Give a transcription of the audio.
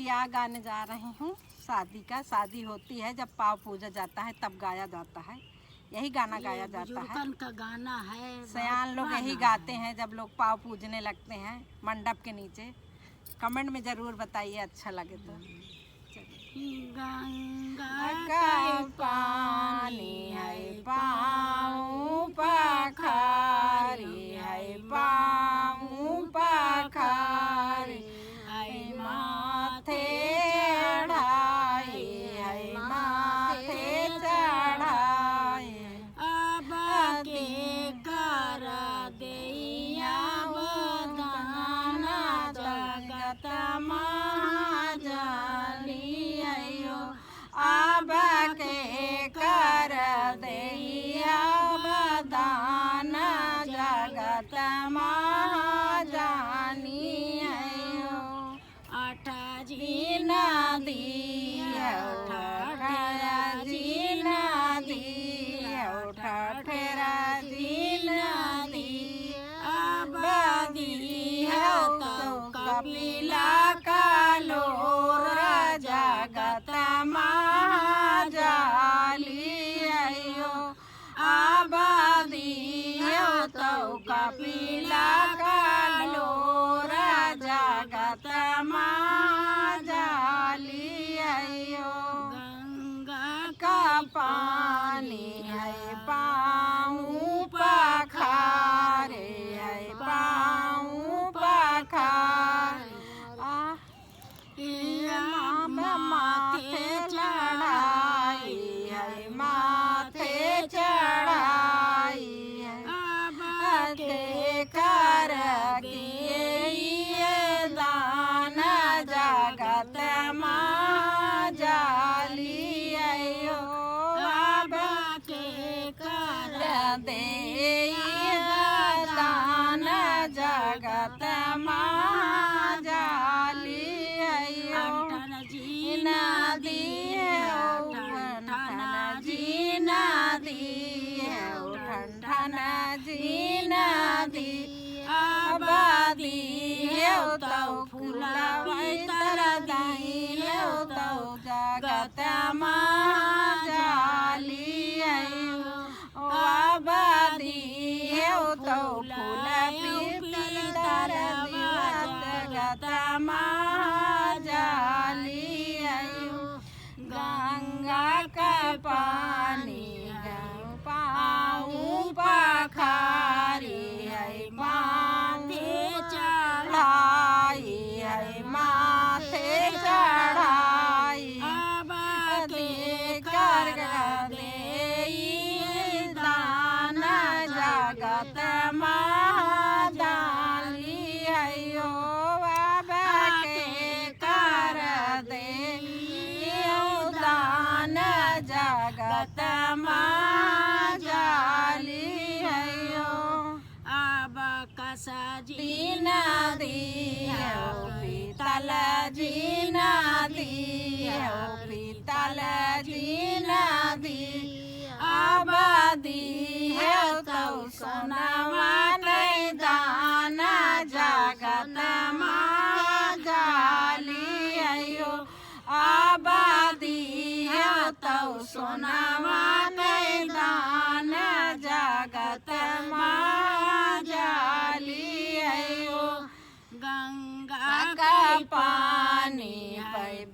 या गाने जा रही हूँ शादी का। शादी होती है जब पाव पूजा जाता है तब गाया जाता है, यही गाना गाया जाता है। का गाना है, सयान लोग यही गाते हैं जब लोग पाव पूजने लगते हैं मंडप के नीचे। कमेंट में ज़रूर बताइए अच्छा लगे तो। गंगा का पानी है पाँव पखारी है, पाँव पखारी है, माथे चढ़ाई है, माथे चढ़ाई। अब के कर दैया वदाना जगत महाजनी आयो। अब के कर दैया वदान जगत महाजनी आयो। अठ जी नदी ठठेरा जी नदी, ठठेरा जी नदी। अब दी है तो कपिला कालोर जगत महाजाली आयो। अब दी है तो कपिला कालोर जगत महाजाली आयो। गंगा का पानी है पाँव पखारे है, पाँव पखारे। माथे चढ़ाई है, माथे चढ़ाई है। अब के कर गिए दान जगत महाजाली आयो। अब के कर दे दान जगत महाजाली आयो। जी नदी ठन जी नदी, ठन जी नदी। अब दी तो फूलवै तर दी तो जगत महाजाली आयो। अब दी तो फूल पीती तर जगत महाजाली आयो। गंगा का पानी पाँव पखारी है, माथे चढ़ाई है, माथे चढ़ाई। अब के कर दे दान जगत महाजाली आयो। अब के कर दे दान जगत महाजाली आयो। अब कसा जी नदी पीतल जी नदी, पीतल जी नदी। अब दी है तो सोनवा नहीं दान जगत महाजाली आयो। अब दी है तो सोनवा नहीं दान जगत महाजाली आयो। गंगा का पानी है